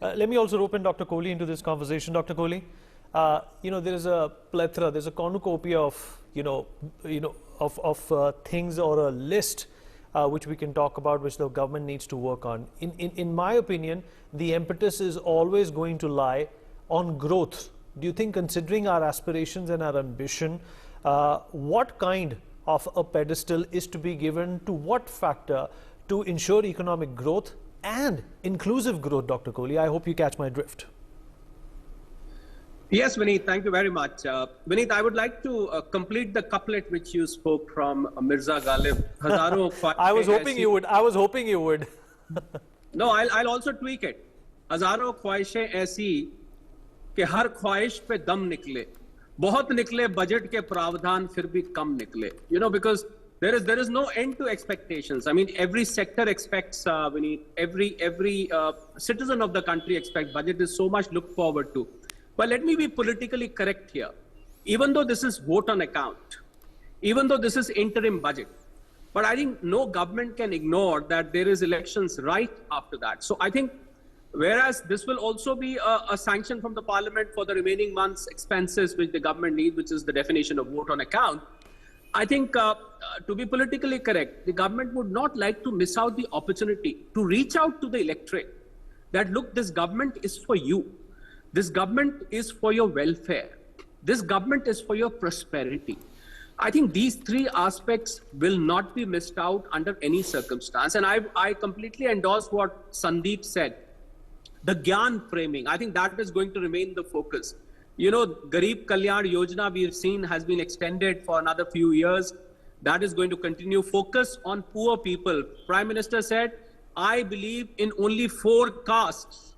Let me also rope in Dr. Kohli into this conversation. Dr. Kohli, there is a plethora, there's a cornucopia of, things or a list which we can talk about, which the government needs to work on. In my opinion, the impetus is always going to lie on growth. Do you think, considering our aspirations and our ambition, what kind of a pedestal is to be given to what factor to ensure economic growth and inclusive growth, Dr. Kohli? I hope you catch my drift. Yes, Vineet, thank you very much. Vineet, I would like to complete the couplet which you spoke from Mirza Ghalib. I was hoping you would. I was hoping you would. No, I'll also tweak it. हजारों ख्वाहिशें ऐसी कि हर ख्वाहिश पे दम निकले, बहुत निकले budget के प्रावधान फिर भी कम निकले. Because there is no end to expectations. I mean, every sector expects, Vineet, every citizen of the country expects. Budget is so much looked forward to. But let me be politically correct here. Even though this is vote on account, even though this is interim budget, but I think no government can ignore that there is elections right after that. So I think, whereas this will also be a sanction from the parliament for the remaining months' expenses which the government needs, which is the definition of vote on account, I think to be politically correct, the government would not like to miss out the opportunity to reach out to the electorate that, look, this government is for you. This government is for your welfare. This government is for your prosperity. I think these three aspects will not be missed out under any circumstance. And I completely endorse what Sandeep said. The Gyan framing, I think that is going to remain the focus. Garib Kalyan Yojana we've seen has been extended for another few years. That is going to continue. Focus on poor people. Prime Minister said, I believe in only 4 castes.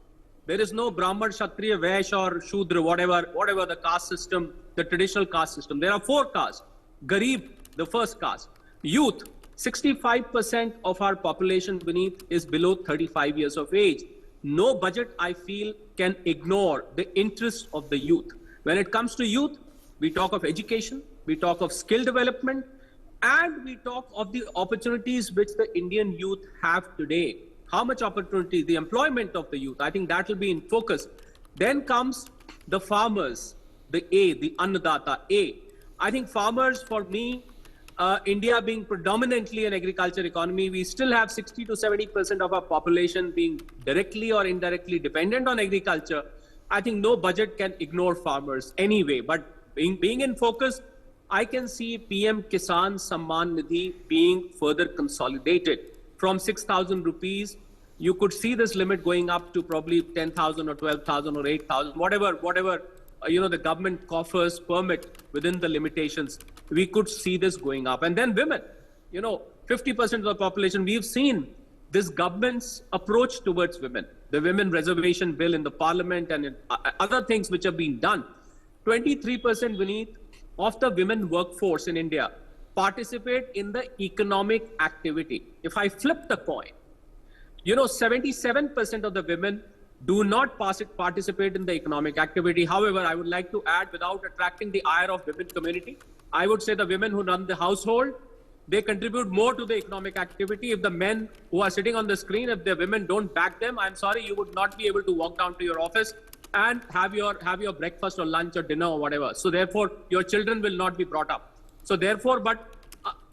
There is no Brahman, Kshatriya, Vaishya or Shudra, whatever the caste system, the traditional caste system. There are 4 castes. Garib, the first caste. Youth, 65% of our population beneath is below 35 years of age. No budget, I feel, can ignore the interests of the youth. When it comes to youth, we talk of education, we talk of skill development, and we talk of the opportunities which the Indian youth have today. How much opportunity, the employment of the youth, I think that will be in focus. Then comes the farmers, the Annadata, I think farmers, for me, India being predominantly an agriculture economy, we still have 60 to 70% of our population being directly or indirectly dependent on agriculture. I think no budget can ignore farmers anyway. But being in focus, I can see PM Kisan Samman Nidhi being further consolidated. From 6,000 rupees, you could see this limit going up to probably 10,000 or 12,000 or 8,000, whatever the government coffers permit within the limitations. We could see this going up. And then women, 50% of the population, we've seen this government's approach towards women, the women reservation bill in the parliament and other things which have been done. 23% beneath of the women workforce in India participate in the economic activity. If I flip the coin, 77% of the women do not participate in the economic activity. However, I would like to add, without attracting the ire of women community, I would say the women who run the household, they contribute more to the economic activity. If the men who are sitting on the screen, if the women don't back them, I'm sorry, you would not be able to walk down to your office and have your breakfast or lunch or dinner or whatever. So therefore, your children will not be brought up. So therefore, but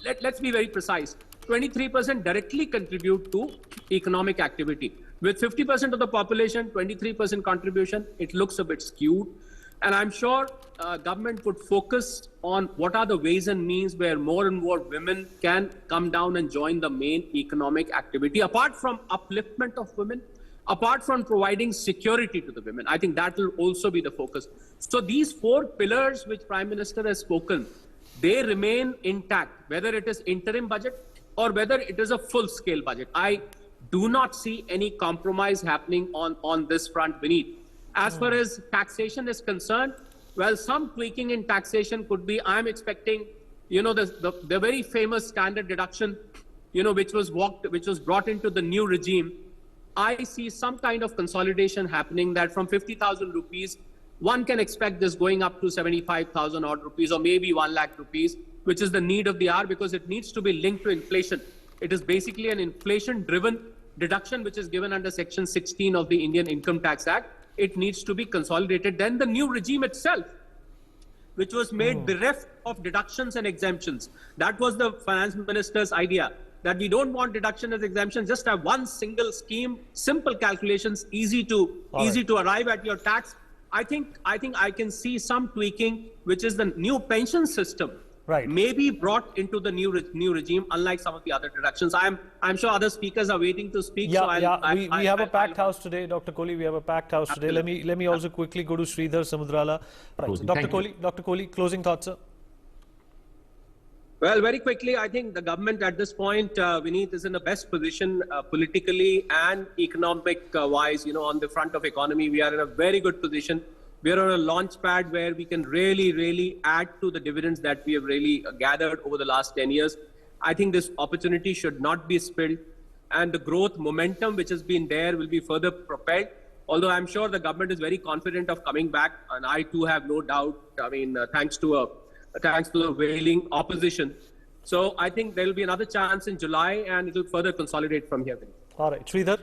let's be very precise. 23% directly contribute to economic activity. With 50% of the population, 23% contribution, it looks a bit skewed. And I'm sure government would focus on what are the ways and means where more and more women can come down and join the main economic activity. Apart from upliftment of women, apart from providing security to the women, I think that will also be the focus. So these 4 pillars which Prime Minister has spoken, they remain intact, whether it is interim budget or whether it is a full-scale budget. I do not see any compromise happening on this front beneath. As far as taxation is concerned, well, some tweaking in taxation could be, I'm expecting, the very famous standard deduction, which was brought into the new regime. I see some kind of consolidation happening, that from 50,000 rupees, one can expect this going up to 75,000 odd rupees or maybe 1 lakh rupees, which is the need of the hour, because it needs to be linked to inflation. It is basically an inflation-driven deduction which is given under Section 16 of the Indian Income Tax Act, it needs to be consolidated. Then the new regime itself, which was made bereft of deductions and exemptions. That was the finance minister's idea, that we don't want deduction as exemption, just have one single scheme, simple calculations, easy to arrive at your tax. I think I can see some tweaking, which is the new pension system, right, may be brought into the new regime, unlike some of the other deductions. I'm sure other speakers are waiting to speak. Yeah, so we have a packed house today, Dr. Kohli. We have a packed house today. Let me also quickly go to Sridhar Samudrala. Right, so Dr. Kohli, closing thoughts, sir. Well, very quickly, I think the government at this point, Vineet, is in the best position politically and economic-wise. On the front of economy, we are in a very good position. We are on a launch pad where we can really add to the dividends that we have really gathered over the last 10 years. I think this opportunity should not be spilled, and the growth momentum which has been there will be further propelled. Although I'm sure the government is very confident of coming back, and I too have no doubt. I mean, thanks to the wailing opposition. So I think there will be another chance in July, and it will further consolidate from here. All right, Sridhar.